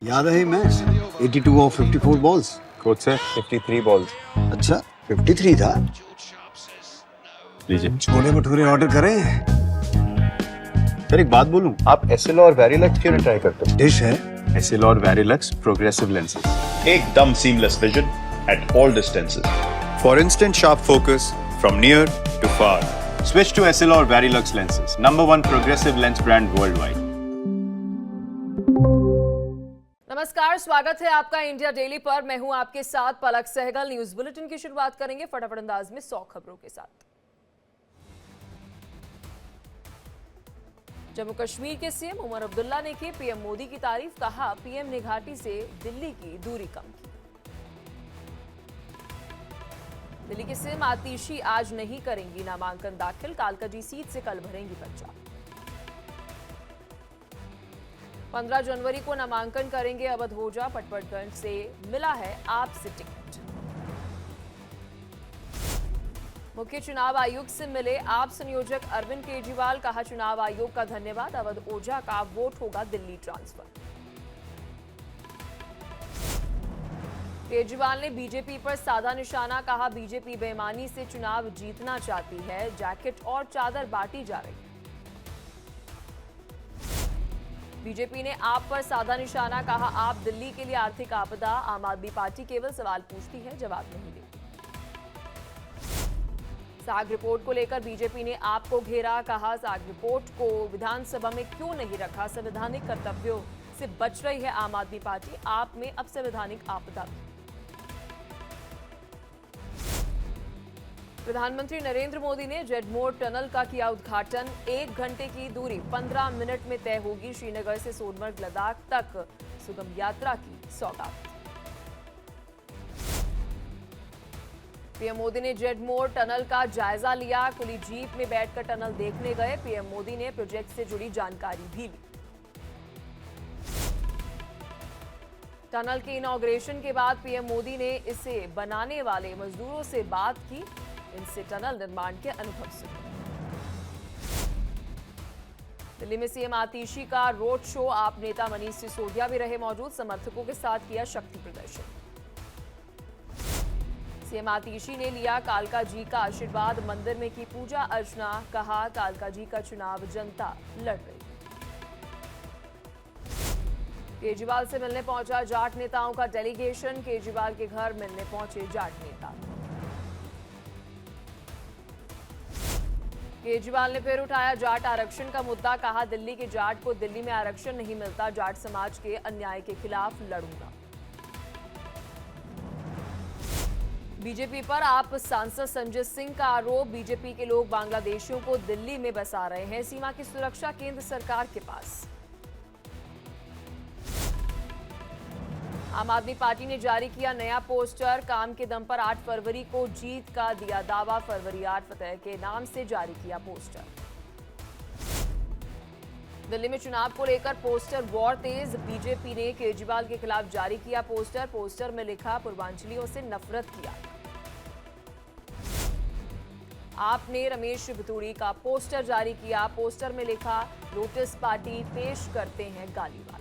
याद है मैच 82 और 54 बॉल्स। कोच से 53 बॉल्स। अच्छा 53 था। लीजिए छोले भटूरे ऑर्डर करें। सर एक बात बोलूं, आप एसएल और वेरिलक्स क्यों नहीं ट्राई करते? डिश है। एसएल और वेरिलक्स प्रोग्रेसिव लेंसेज, एकदम seamless vision at all distances. for instant sharp focus from near to far. Switch to SL or Varilux lenses, #1 progressive lens brand worldwide. नमस्कार, स्वागत है आपका इंडिया डेली पर। मैं हूं आपके साथ पलक सहगल। न्यूज बुलेटिन की शुरुआत करेंगे फटाफट अंदाज में 100 खबरों के साथ। जम्मू कश्मीर के सीएम उमर अब्दुल्ला ने की पीएम मोदी की तारीफ। कहा पीएम ने घाटी से दिल्ली की दूरी कम की। दिल्ली के सीएम आतिशी आज नहीं करेंगी नामांकन दाखिल। कालकाजी सीट से कल भरेंगी पर्चा। 15 जनवरी को नामांकन करेंगे अवध ओझा। पटपड़गंज से मिला है आप से टिकट। मुख्य चुनाव आयुक्त से मिले आप संयोजक अरविंद केजरीवाल। कहा चुनाव आयोग का धन्यवाद। अवध ओझा का वोट होगा दिल्ली ट्रांसफर। केजरीवाल ने बीजेपी पर साधा निशाना। कहा बीजेपी बेईमानी से चुनाव जीतना चाहती है। जैकेट और चादर बांटी जा रही है। बीजेपी ने आप पर साधा निशाना। कहा आप दिल्ली के लिए आर्थिक आपदा। आम आदमी पार्टी केवल सवाल पूछती है, जवाब नहीं देती। साग रिपोर्ट को लेकर बीजेपी ने आपको घेरा। कहा साग रिपोर्ट को विधानसभा में क्यों नहीं रखा। संवैधानिक कर्तव्यों से बच रही है आम आदमी पार्टी। आप में अब संवैधानिक आपदा। प्रधानमंत्री नरेंद्र मोदी ने जेडमोर टनल का किया उद्घाटन। 1 घंटे की दूरी 15 मिनट में तय होगी। श्रीनगर से सोनमर्ग लद्दाख तक सुगम यात्रा की सौगात। पीएम मोदी ने जेडमोर टनल का जायजा लिया। खुली जीप में बैठकर टनल देखने गए। पीएम मोदी ने प्रोजेक्ट से जुड़ी जानकारी भी ली। टनल के इनॉग्रेशन के बाद पीएम मोदी ने इसे बनाने वाले मजदूरों से बात की। इनसे टनल निर्माण के अनुभव सुने। दिल्ली में सीएम आतिशी का रोड शो। आप नेता मनीष सिसोदिया भी रहे मौजूद। समर्थकों के साथ किया शक्ति प्रदर्शन। सीएम आतिशी ने लिया कालका जी का आशीर्वाद। मंदिर में की पूजा अर्चना। कहा कालका जी का चुनाव जनता लड़ रही। केजरीवाल से मिलने पहुंचा जाट नेताओं का डेलीगेशन। केजरीवाल के घर मिलने पहुंचे जाट नेता। केजरीवाल ने फिर उठाया जाट आरक्षण का मुद्दा। कहा दिल्ली के जाट को दिल्ली में आरक्षण नहीं मिलता। जाट समाज के अन्याय के खिलाफ लड़ूंगा। बीजेपी पर आप सांसद संजय सिंह का आरोप। बीजेपी के लोग बांग्लादेशियों को दिल्ली में बसा रहे हैं। सीमा की सुरक्षा केंद्र सरकार के पास। आम आदमी पार्टी ने जारी किया नया पोस्टर। काम के दम पर 8 फरवरी को जीत का दिया दावा। फरवरी 8 फतेह के नाम से जारी किया पोस्टर। दिल्ली में चुनाव को लेकर पोस्टर वॉर तेज। बीजेपी ने केजरीवाल के खिलाफ जारी किया पोस्टर। पोस्टर में लिखा पूर्वांचलियों से नफरत किया। आपने रमेश भितूड़ी का पोस्टर जारी किया। पोस्टर में लिखा लोटस पार्टी पेश करते हैं गालीवाल।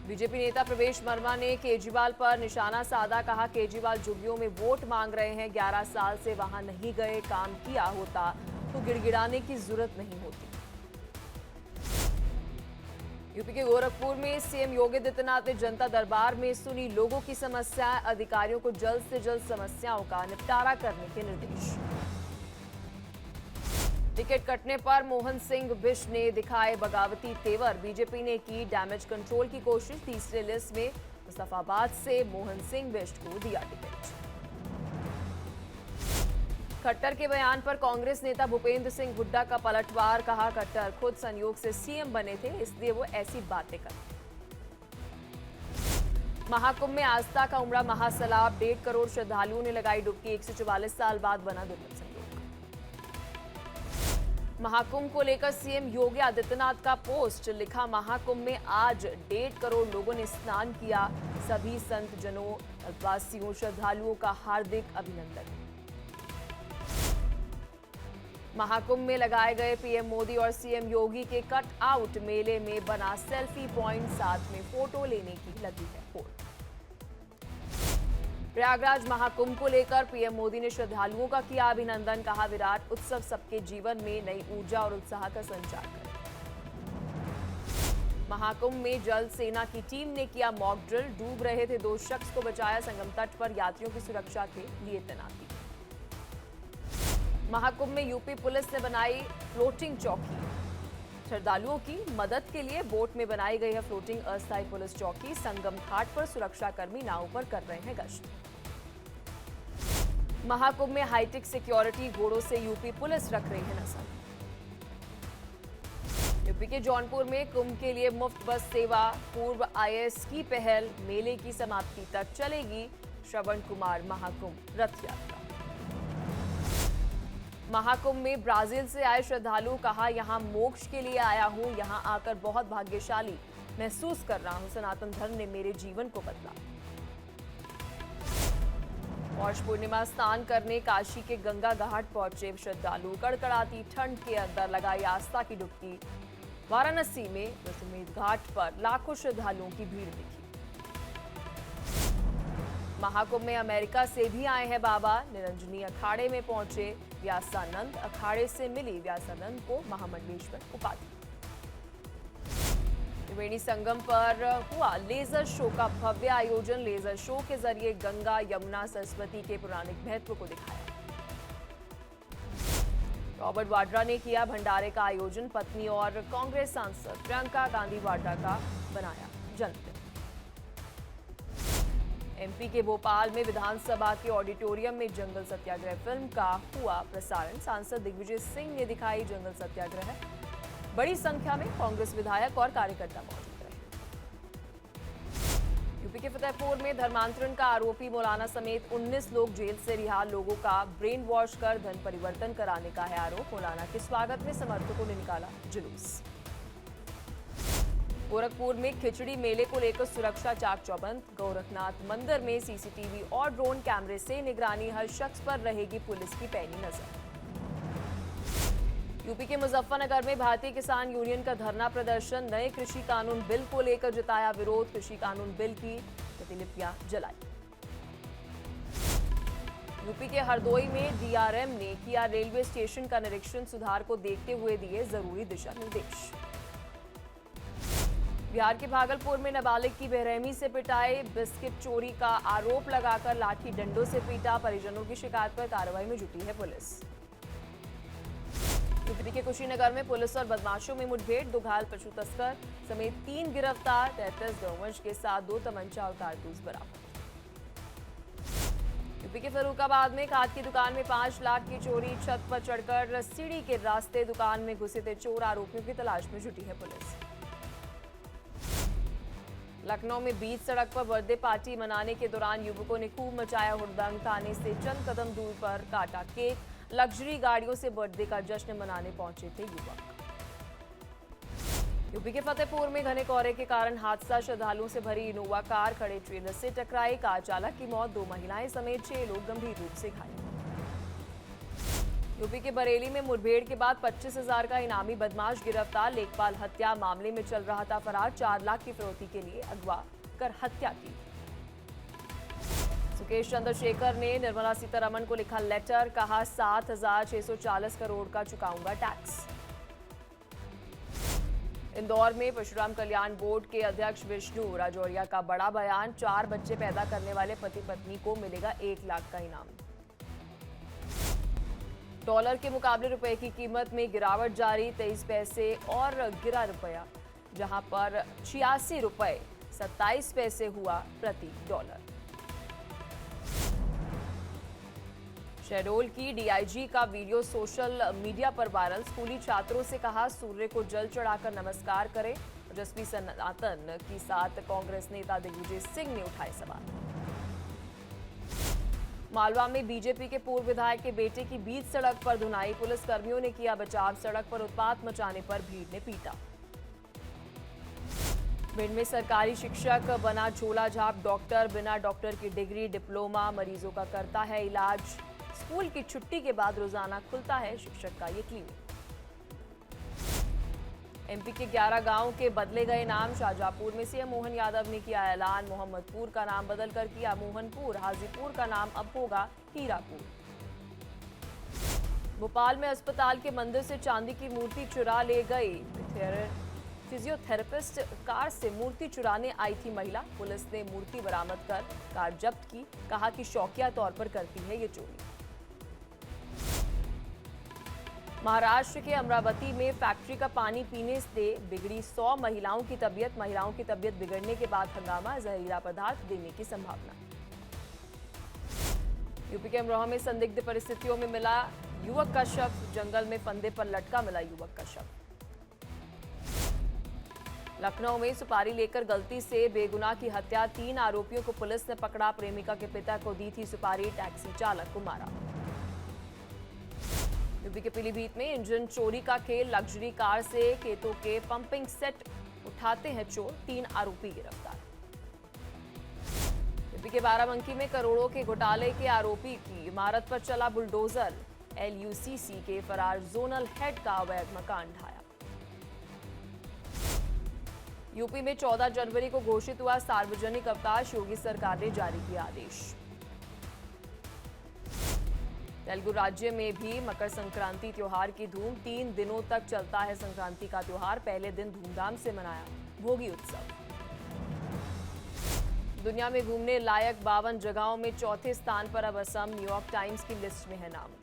बीजेपी नेता प्रवेश वर्मा ने केजरीवाल पर निशाना साधा। कहा केजरीवाल झुग्गियों में वोट मांग रहे हैं। 11 साल से वहां नहीं गए। काम किया होता तो गिड़गिड़ाने की जरूरत नहीं होती। यूपी के गोरखपुर में सीएम योगी आदित्यनाथ ने जनता दरबार में सुनी लोगों की समस्याएं। अधिकारियों को जल्द से जल्द समस्याओं का निपटारा करने के निर्देश। टिकट कटने पर मोहन सिंह बिष्ट ने दिखाए बगावती तेवर। बीजेपी ने की डैमेज कंट्रोल की कोशिश। तीसरे लिस्ट में मुस्तफाबाद से मोहन सिंह बिष्ट को दिया टिकट। खट्टर के बयान पर कांग्रेस नेता भूपेंद्र सिंह हुड्डा का पलटवार। कहा खट्टर खुद संयोग से सीएम बने थे, इसलिए वो ऐसी बातें करते। महाकुंभ में आस्था का उमड़ा महासैलाब। 1.5 करोड़ श्रद्धालुओं ने लगाई डुबकी। 144 साल बाद बना दुर्लभ संयोग। महाकुंभ को लेकर सीएम योगी आदित्यनाथ का पोस्ट। लिखा महाकुंभ में आज 1.5 करोड़ लोगों ने स्नान किया। सभी संत जनों कल्पवासियों श्रद्धालुओं का हार्दिक अभिनंदन। महाकुंभ में लगाए गए पीएम मोदी और सीएम योगी के कट आउट, मेले में बना सेल्फी पॉइंट, साथ में फोटो लेने की लगी है होड़। प्रयागराज महाकुंभ को लेकर पीएम मोदी ने श्रद्धालुओं का किया अभिनंदन, कहा विराट उत्सव सबके जीवन में नई ऊर्जा और उत्साह का संचार करे। महाकुंभ में जल सेना की टीम ने किया मॉक ड्रिल, डूब रहे थे 2 शख्स को बचाया, संगम तट पर यात्रियों की सुरक्षा के लिए तैनाती। महाकुंभ में यूपी पुलिस ने बनाई फ्लोटिंग चौकी, श्रद्धालुओं की मदद के लिए बोट में बनाई गई है फ्लोटिंग अस्थायी पुलिस चौकी। संगम घाट पर सुरक्षा कर्मी नावों पर कर रहे हैं गश्त। महाकुंभ में हाईटेक सिक्योरिटी, घोड़ों से यूपी पुलिस रख रही है नजर। यूपी के जौनपुर में कुंभ के लिए मुफ्त बस सेवा, पूर्व आईएएस की पहल, मेले की समाप्ति तक चलेगी श्रवण कुमार महाकुंभ रथ यात्रा। महाकुंभ में ब्राजील से आए श्रद्धालु, कहा यहां मोक्ष के लिए आया हूं, यहां आकर बहुत भाग्यशाली महसूस कर रहा हूं, सनातन धर्म ने मेरे जीवन को बदला। पौष पूर्णिमा स्नान करने काशी के गंगा घाट पहुंचे श्रद्धालु, कड़कड़ाती ठंड के अंदर लगाई आस्था की डुबकी। वाराणसी में दशमेध घाट पर लाखों श्रद्धालुओं की भीड़ दिखी। महाकुंभ में अमेरिका से भी आए हैं बाबा, निरंजनी अखाड़े में पहुंचे व्यासानंद, अखाड़े से मिली व्यासानंद को महामंडलेश्वर उपाधि। त्रिवेणी संगम पर हुआ लेजर शो का भव्य आयोजन, लेजर शो के जरिए गंगा, यमुना, सरस्वती के पौराणिक महत्व को दिखाया। रॉबर्ट वाड्रा ने किया भंडारे का आयोजन, पत्नी और कांग्रेस सांसद प्रियंका गांधी वाड्रा का बनाया जन्मदिन। एमपी के भोपाल में विधानसभा के ऑडिटोरियम में जंगल सत्याग्रह फिल्म का हुआ प्रसारण, सांसद दिग्विजय सिंह ने दिखाई जंगल सत्याग्रह। बड़ी संख्या में कांग्रेस विधायक और कार्यकर्ता मौजूद रहे। यूपी के फतेहपुर में धर्मांतरण का आरोपी मौलाना समेत 19 लोग जेल से रिहा, लोगों का ब्रेन वॉश कर धन परिवर्तन कराने का है आरोप। मौलाना के स्वागत में समर्थकों ने निकाला जुलूस। गोरखपुर में खिचड़ी मेले को लेकर सुरक्षा चाक चौबंद, गोरखनाथ मंदिर में सीसीटीवी और ड्रोन कैमरे से निगरानी, हर शख्स पर रहेगी पुलिस की पैनी नजर। यूपी के मुजफ्फरनगर में भारतीय किसान यूनियन का धरना प्रदर्शन, नए कृषि कानून बिल को लेकर जताया विरोध, कृषि कानून बिल की प्रतिलिपियां जलाई। यूपी के हरदोई में डीआरएम ने किया रेलवे स्टेशन का निरीक्षण, सुधार को देखते हुए दिए जरूरी दिशा निर्देश। बिहार के भागलपुर में नाबालिग की बेरहमी से पिटाई, बिस्किट चोरी का आरोप लगाकर लाठी डंडों से पीटा, परिजनों की शिकायत पर कार्रवाई में जुटी है पुलिस। यूपी के कुशीनगर में पुलिस और बदमाशों में मुठभेड़, 2 घायल पशु तस्कर समेत 3 गिरफ्तार, 33 गौवंश के साथ 2 तमंचा और कारतूस बरामद। यूपी के फर्रुखाबाद में खाद की दुकान में 5 लाख की चोरी, छत पर चढ़कर सीढ़ी के रास्ते दुकान में घुसे थे चोर, आरोपियों की तलाश में जुटी है पुलिस। लखनऊ में बीच सड़क पर बर्थडे पार्टी मनाने के दौरान युवकों ने खूब मचाया हुड़दंग, थाने से चंद कदम दूर पर काटा केक, लग्जरी गाड़ियों से बर्थडे का जश्न मनाने पहुंचे थे युवक। यूपी के फतेहपुर में घने कोहरे के कारण हादसा, श्रद्धालुओं से भरी इनोवा कार खड़े ट्रेलर से टकराई, कार चालक की मौत, 2 महिलाएं समेत 6 लोग गंभीर रूप से घायल। यूपी के बरेली में मुठभेड़ के बाद 25,000 का इनामी बदमाश गिरफ्तार, लेखपाल हत्या मामले में चल रहा था फरार, 4 लाख की फिरौती के लिए अगवा कर हत्या की। सुकेश चंद्रशेखर ने निर्मला सीतारमण को लिखा लेटर, कहा 7,640 करोड़ का चुकाऊंगा टैक्स। इंदौर में परशुराम कल्याण बोर्ड के अध्यक्ष विष्णु राजौरिया का बड़ा बयान, 4 बच्चे पैदा करने वाले पति पत्नी को मिलेगा 1 लाख का इनाम। डॉलर के मुकाबले रुपए की कीमत में गिरावट जारी, 23 पैसे और गिरा रुपया, जहां पर 86 रुपए 27 पैसे हुआ प्रति डॉलर। शहडोल की डीआईजी का वीडियो सोशल मीडिया पर वायरल, स्कूली छात्रों से कहा सूर्य को जल चढ़ाकर नमस्कार करें, ओजस्वी सनातन के साथ कांग्रेस नेता दिग्विजय सिंह ने उठाए सवाल। मालवा में बीजेपी के पूर्व विधायक के बेटे की बीच सड़क पर धुनाई, पुलिसकर्मियों ने किया बचाव, सड़क पर उत्पात मचाने पर भीड़ ने पीटा। भिंड में सरकारी शिक्षक बना झोला झाप डॉक्टर, बिना डॉक्टर की डिग्री डिप्लोमा, मरीजों का करता है इलाज, स्कूल की छुट्टी के बाद रोजाना खुलता है शिक्षक का ये क्लिनिक। एमपी के 11 गांव के बदले गए नाम। शाहजहांपुर में सीएम मोहन यादव ने किया ऐलान। मोहम्मदपुर का नाम बदलकर किया मोहनपुर। हाजीपुर का नाम अब होगा हीरापुर। भोपाल में अस्पताल के मंदिर से चांदी की मूर्ति चुरा ले गई। फिजियोथेरेपिस्ट कार से मूर्ति चुराने आई थी महिला। पुलिस ने मूर्ति बरामद कर कार जब्त की। कहा कि शौकिया तौर पर करती है ये चोरी। महाराष्ट्र के अमरावती में फैक्ट्री का पानी पीने से बिगड़ी 100 महिलाओं की तबीयत। महिलाओं की तबीयत बिगड़ने के बाद हंगामा। जहरीला पदार्थ देने की संभावना। यूपी के अमरोहा में संदिग्ध परिस्थितियों में मिला युवक का शव। जंगल में फंदे पर लटका मिला युवक का शव। लखनऊ में सुपारी लेकर गलती से बेगुनाह की हत्या। 3 आरोपियों को पुलिस ने पकड़ा। प्रेमिका के पिता को दी थी सुपारी। टैक्सी चालक को मारा। यूपी के पीलीभीत में इंजन चोरी का खेल। लग्जरी कार से खेतों के पंपिंग सेट उठाते हैं चोर। 3 आरोपी गिरफ्तार। यूपी के बाराबंकी में करोड़ों के घोटाले के आरोपी की इमारत पर चला बुलडोजर। LUCC के फरार जोनल हेड का अवैध मकान ढाया। यूपी में 14 जनवरी को घोषित हुआ सार्वजनिक अवकाश। योगी सरकार ने जारी किया आदेश। तेलुगु राज्य में भी मकर संक्रांति त्योहार की धूम। 3 दिनों तक चलता है संक्रांति का त्योहार। पहले दिन धूमधाम से मनाया भोगी उत्सव। दुनिया में घूमने लायक 52 जगहों में चौथे स्थान पर अब असम। न्यूयॉर्क टाइम्स की लिस्ट में है नाम।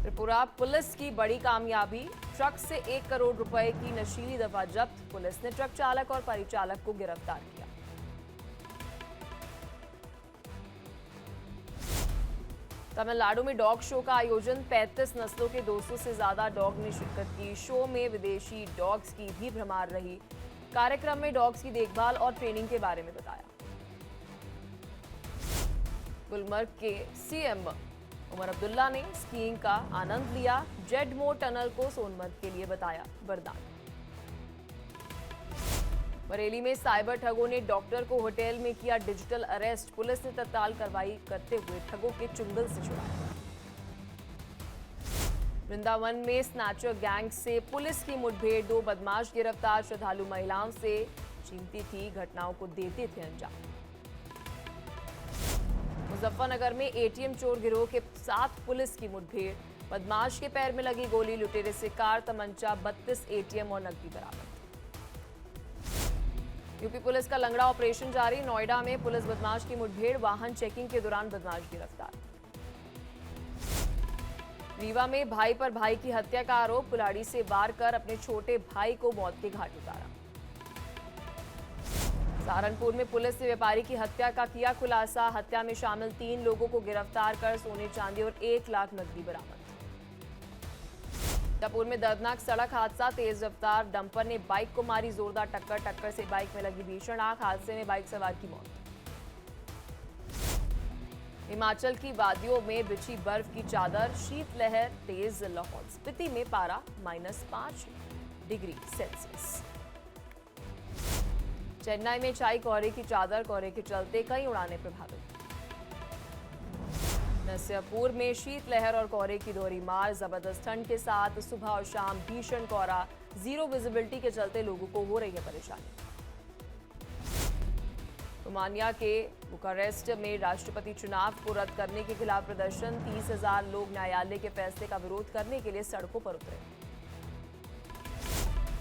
त्रिपुरा पुलिस की बड़ी कामयाबी। ट्रक से 1 करोड़ रुपए की नशीली दवा जब्त। पुलिस ने ट्रक चालक और परिचालक को गिरफ्तार किया। तमिलनाडु में डॉग शो का आयोजन। 35 नस्लों के 200 से ज्यादा डॉग ने शिरकत की। शो में विदेशी डॉग्स की भी भरमार रही। कार्यक्रम में डॉग्स की देखभाल और ट्रेनिंग के बारे में बताया। गुलमर्ग के सीएम उमर अब्दुल्ला ने स्कीइंग का आनंद लिया। जेडमोर टनल को सोनमर्ग के लिए बताया वरदान। बरेली में साइबर ठगों ने डॉक्टर को होटल में किया डिजिटल अरेस्ट। पुलिस ने तत्काल कार्रवाई करते हुए ठगों के चुंगल से छुड़ाया। वृंदावन में स्नैचर गैंग से पुलिस की मुठभेड़। 2 बदमाश गिरफ्तार। श्रद्धालु महिलाओं से छीनती थी। घटनाओं को देते थे अंजाम। मुजफ्फरनगर में एटीएम चोर गिरोह के साथ पुलिस की मुठभेड़। बदमाश के पैर में लगी गोली। लुटेरे से कार, तमंचा, 32 एटीएम और नकदी बरामद। यूपी पुलिस का लंगड़ा ऑपरेशन जारी। नोएडा में पुलिस बदमाश की मुठभेड़। वाहन चेकिंग के दौरान बदमाश गिरफ्तार। रीवा में भाई पर भाई की हत्या का आरोप। कुल्हाड़ी से वार कर अपने छोटे भाई को मौत के घाट उतारा। सहारनपुर में पुलिस ने व्यापारी की हत्या का किया खुलासा। हत्या में शामिल 3 लोगों को गिरफ्तार कर सोने चांदी और 1 लाख नकदी बरामद। सीतापुर में दर्दनाक सड़क हादसा। तेज रफ्तार डंपर ने बाइक को मारी जोरदार टक्कर। टक्कर से बाइक में लगी भीषण आग। हादसे में बाइक सवार की मौत। हिमाचल की वादियों में बिछी बर्फ की चादर। शीतलहर तेज। लाहौल स्पीति में पारा -5 डिग्री सेल्सियस। चेन्नई में छाई कोहरे की चादर। कोहरे के चलते कई उड़ानें प्रभावित। नरसिंहपुर में शीतलहर और कोहरे की दोहरी मार। जबरदस्त ठंड के साथ सुबह और शाम भीषण कोहरा। 0 विजिबिलिटी के चलते लोगों को हो रही है परेशानी। रोमानिया के बुकारेस्ट में राष्ट्रपति चुनाव को रद्द करने के खिलाफ प्रदर्शन। 30,000 लोग न्यायालय के फैसले का विरोध करने के लिए सड़कों पर उतरे।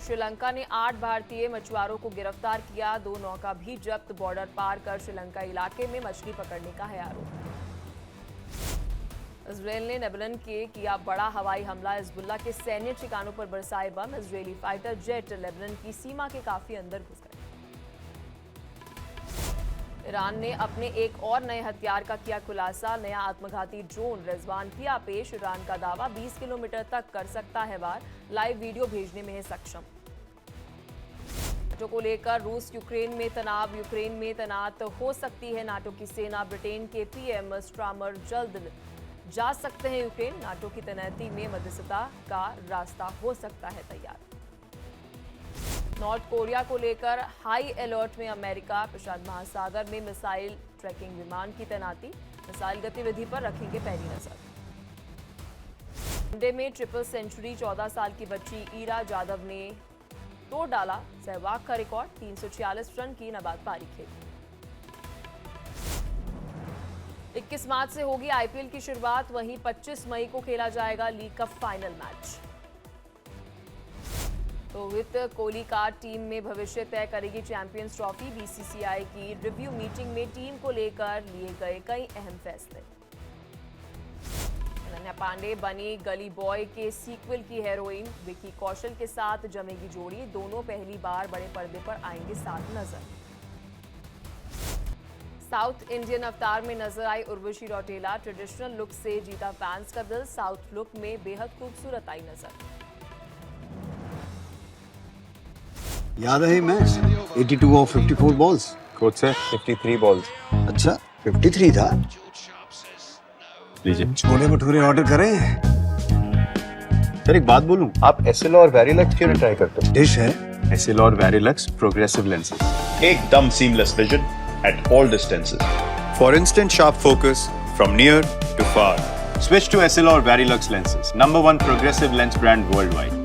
श्रीलंका ने 8 भारतीय मछुआरों को गिरफ्तार किया। 2 नौका भी जब्त। बॉर्डर पार कर श्रीलंका इलाके में मछली पकड़ने का है आरोप। इजरायल ने लेबनान के किया बड़ा हवाई हमला। हिजबुल्लाह के सैन्य ठिकानों पर बरसाए बम। इजरायली फाइटर जेट लेबनान की सीमा के काफी अंदर घुस गए। ईरान ने अपने एक और नए हथियार का किया खुलासा। नया आत्मघाती ड्रोन रिजवान किया पेश। ईरान का दावा 20 किलोमीटर तक कर सकता है वार। लाइव वीडियो भेजने में है सक्षम। नाटो को लेकर रूस यूक्रेन में तनाव। यूक्रेन में तैनात हो सकती है नाटो की सेना। ब्रिटेन के पीएम स्टारमर जल्द जा सकते हैं यूक्रेन। नाटो की तैनाती में मध्यस्थता का रास्ता हो सकता है तैयार। नॉर्थ कोरिया को लेकर हाई अलर्ट में अमेरिका। प्रशांत महासागर में मिसाइल ट्रैकिंग विमान की तैनाती। मिसाइल गतिविधि पर रखेंगे पहली नजर। वनडे में ट्रिपल सेंचुरी 14 साल की बच्ची ईरा जाधव ने तोड़ डाला सहवाग का रिकॉर्ड। 346 रन की नाबाद पारी खेली। 21 मार्च से होगी आईपीएल की शुरुआत, वहीं 25 मई को खेला जाएगा लीग का फाइनल मैच। रोहित कोहली का टीम में भविष्य तय करेगी चैंपियंस ट्रॉफी। बीसीसीआई की रिव्यू मीटिंग में टीम को लेकर लिए गए कई अहम फैसले। अनन्या पांडे बनी गली बॉय के सीक्वल की हीरोइन। विकी कौशल के साथ जमेगी जोड़ी। दोनों पहली बार बड़े पर्दे पर आएंगे साथ नजर। साउथ इंडियन अवतार में नजर आई उर्वशी रौटेला। ट्रेडिशनल लुक से जीता फैंस का दिल। साउथ लुक में बेहद खूबसूरत आई नजर। याद है मैच 82 ऑफ 54 बॉल्स। कोच से 53 बॉल्स। अच्छा 53 था। लीजिए छोले भटूरे ऑर्डर करें? सर एक बात बोलूं, आप एसएल और वेरिलक्स क्यों ट्राई करते हो? डिश है। एसएल और वेरिलक्स प्रोग्रेसिव लेंसेज। एकदम seamless vision at all distances. For instant sharp focus from near to far. Switch to SL or Varilux lenses, #1 progressive lens brand worldwide.